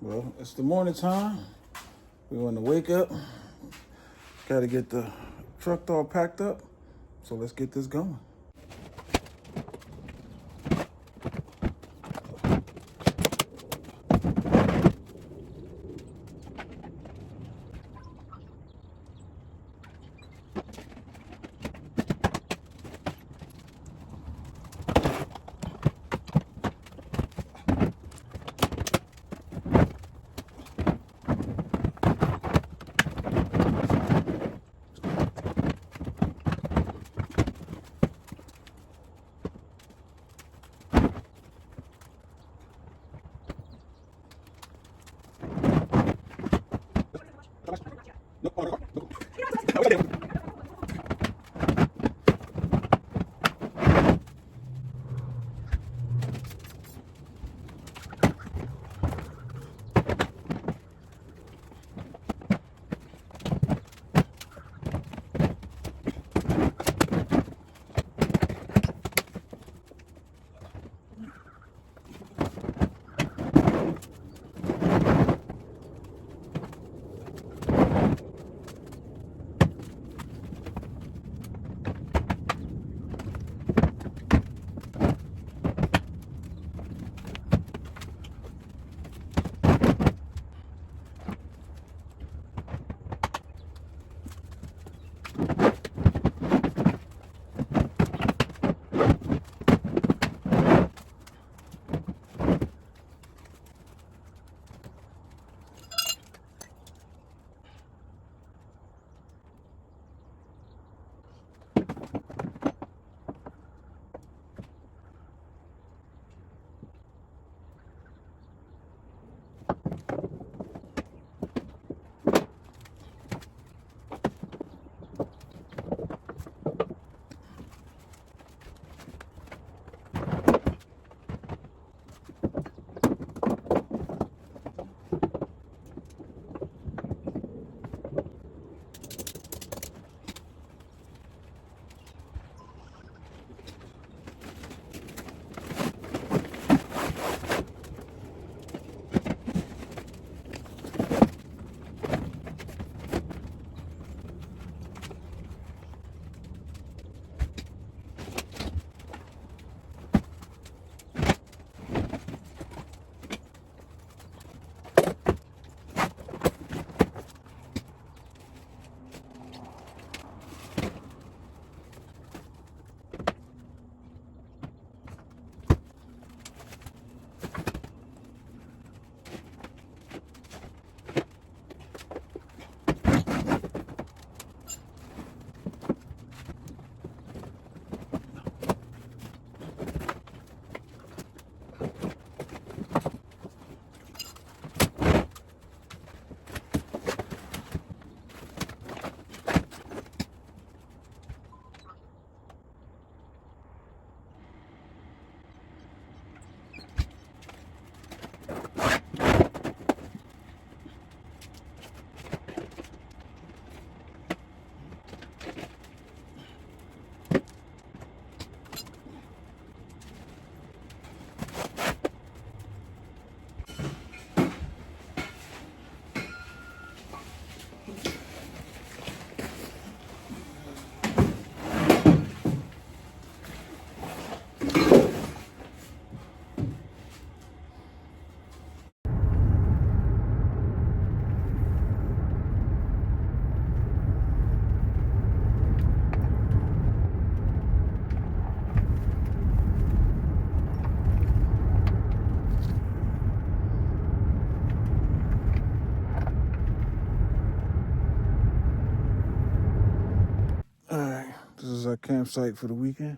Well, it's the morning time. We want to wake up. Got to get the truck all packed up. So let's get this going. All right, this is our campsite for the weekend.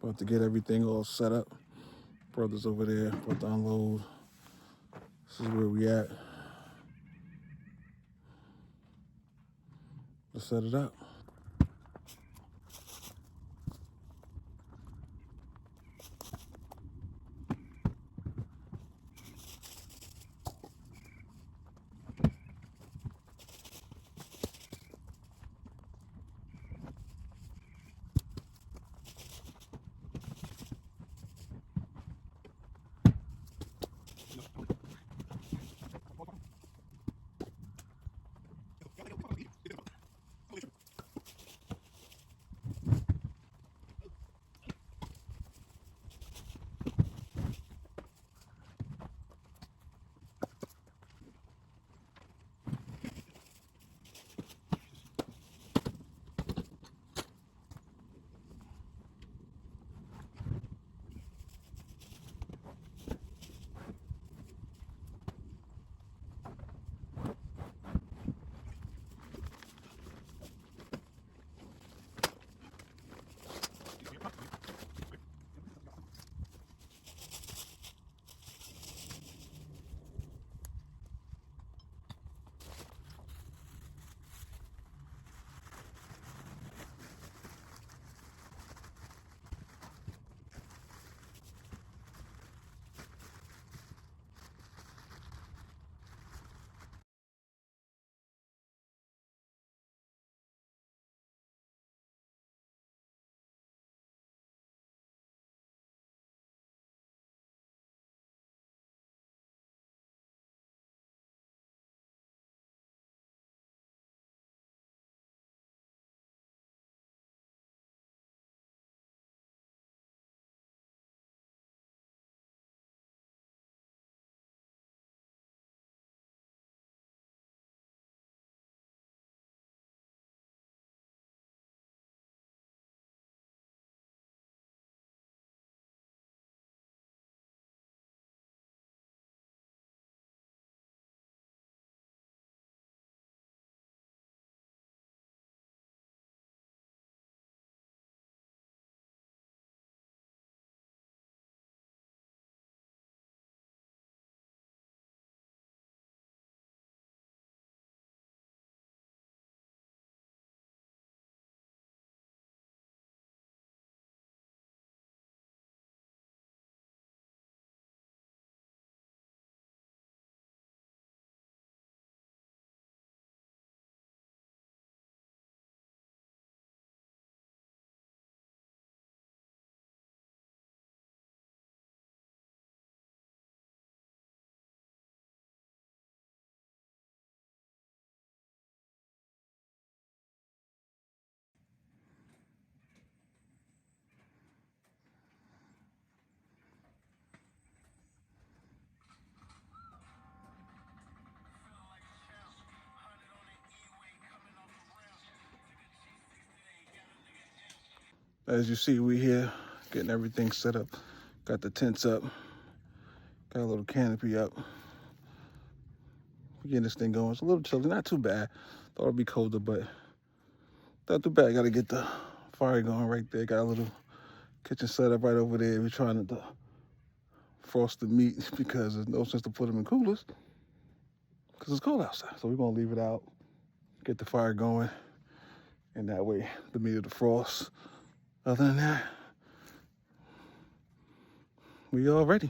About to get everything all set up. Brothers over there about to unload. This is where we at. Let's set it up. As you see, we here getting everything set up. Got the tents up. Got a little canopy up. We're getting this thing going. It's a little chilly, not too bad. Thought it'd be colder, but not too bad. Got to get the fire going right there. Got a little kitchen set up right over there. We're trying to frost the meat because there's no sense to put them in coolers because it's cold outside. So we're gonna leave it out, get the fire going, and that way the meat will defrost. Other than that, we all ready.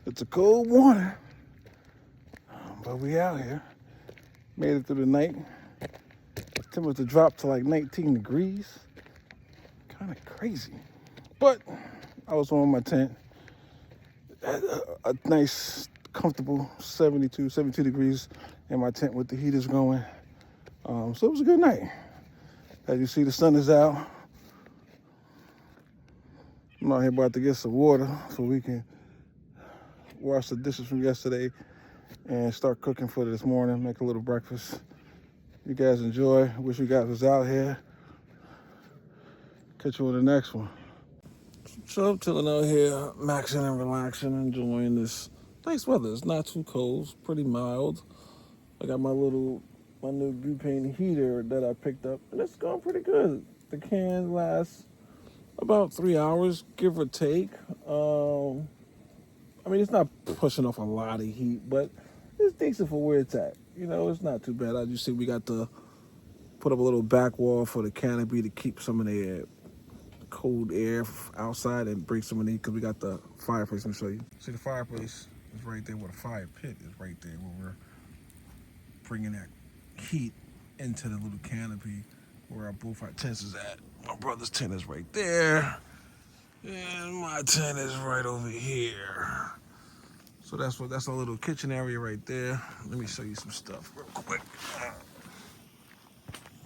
It's a cold morning, but we out here. Made it through the night. The temperature dropped to like 19 degrees. Kind of crazy. But I was on my tent. A nice, comfortable 72 degrees in my tent with the heaters going. So it was a good night. As you see, the sun is out. I'm out here about to get some water so we can wash the dishes from yesterday and start cooking for this morning, make a little breakfast. You guys enjoy. Wish you guys was out here. Catch you on the next one. So I'm chilling out here, maxing and relaxing, enjoying this nice weather. It's not too cold, it's pretty mild. I got my new butane heater that I picked up, and it's going pretty good. The can lasts about 3 hours, give or take. I mean, it's not pushing off a lot of heat, but it's decent for where it's at. You know, it's not too bad. As you see, we got to put up a little back wall for the canopy to keep some of the cold air outside and bring some of the heat because we got the fireplace. Let me show you. See, the fireplace is right there where the fire pit is right there where we're bringing that heat into the little canopy where both our tents is at. My brother's tent is right there. And my tent is right over here. So that's a little kitchen area right there. Let me show you some stuff real quick.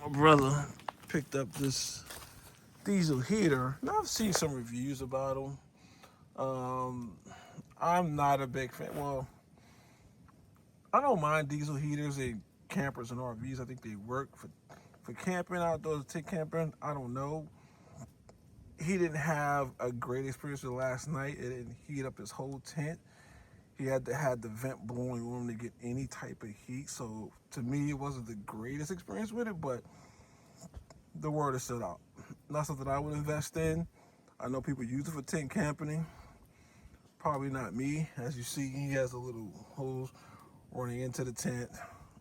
My brother picked up this diesel heater. Now I've seen some reviews about them. I'm not a big fan. Well, I don't mind diesel heaters in campers and RVs. I think they work for camping outdoors, tent camping. I don't know. He didn't have a great experience with last night. It didn't heat up his whole tent. He had to have the vent blowing on him to get any type of heat. So to me, it wasn't the greatest experience with it, but the word is still out. Not something I would invest in. I know people use it for tent camping. Probably not me. As you see, he has a little hose running into the tent.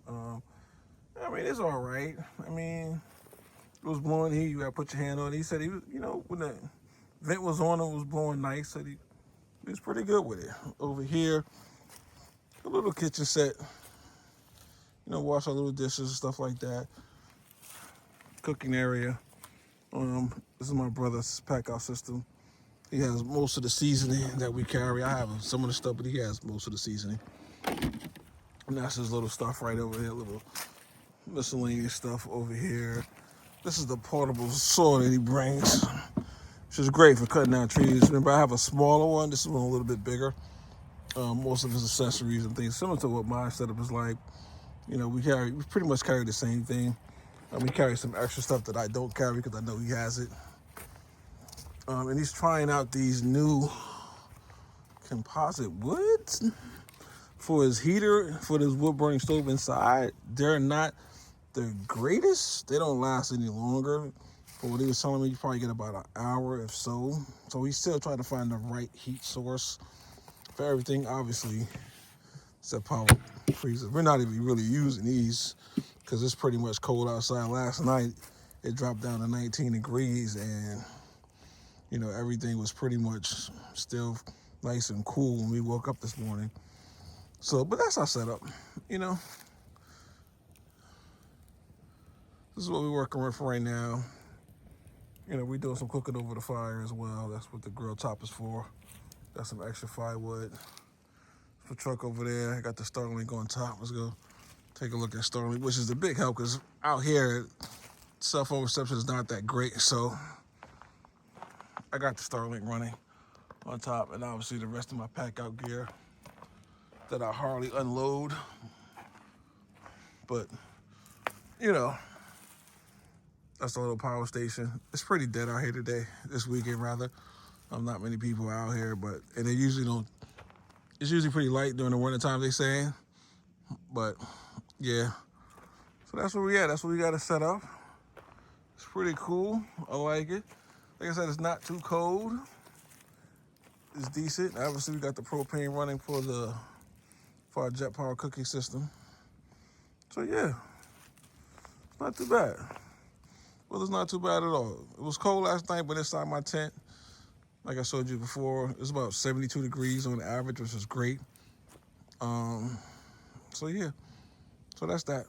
I mean, it's all right. I mean, it was blowing heat. You got to put your hand on it. He said he was, when the vent was on, it was blowing nice. So he was pretty good with it. Over here, a little kitchen set. Wash our little dishes and stuff like that. Cooking area. This is my brother's pack-out system. He has most of the seasoning that we carry. I have some of the stuff, but he has most of the seasoning. And that's his little stuff right over here, little miscellaneous stuff over here. This is the portable saw that he brings, which is great for cutting down trees. Remember, I have a smaller one. This is one a little bit bigger. Most of his accessories and things, similar to what my setup is like. We pretty much carry the same thing. We carry some extra stuff that I don't carry because I know he has it. And he's trying out these new composite woods for his heater, for this wood burning stove inside. They're not the greatest. They don't last any longer. But what he was telling me, you probably get about an hour if so. So he's still trying to find the right heat source for everything. Obviously, It's a power freezer. We're not even really using these because it's pretty much cold outside. Last night, it dropped down to 19 degrees and, you know, everything was pretty much still nice and cool when we woke up this morning. So, but that's our setup, you know. This is what we're working with right now. You know, we're doing some cooking over the fire as well. That's what the grill top is for. Got some extra firewood. The truck over there. I got the Starlink on top. Let's go take a look at Starlink, which is a big help because out here, cell phone reception is not that great. So I got the Starlink running on top, and obviously the rest of my pack out gear that I hardly unload. But, you know, that's a little power station. It's pretty dead out here today, this weekend rather. Not many people out here, but, and they usually don't, it's usually pretty light during the winter time, they say. But, yeah. So that's where we at. That's what we got to set up. It's pretty cool. I like it. Like I said, it's not too cold. It's decent. Obviously, we got the propane running for our Jet Power cooking system. So yeah, it's not too bad. Well, it's not too bad at all. It was cold last night, but inside my tent, like I showed you before, it's about 72 degrees on average, which is great. So yeah, so that's that.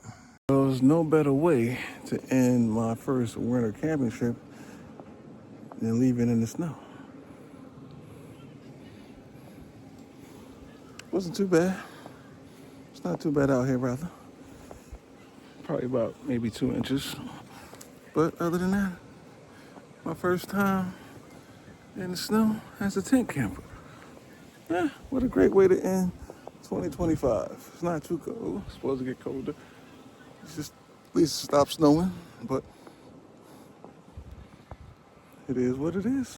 There's no better way to end my first winter camping trip than leaving in the snow. Wasn't too bad. It's not too bad out here, rather. Probably about maybe 2 inches. But other than that, my first time in the snow as a tent camper. Yeah, what a great way to end 2025. It's not too cold. It's supposed to get colder. It's just, at least stop snowing, but it is what it is.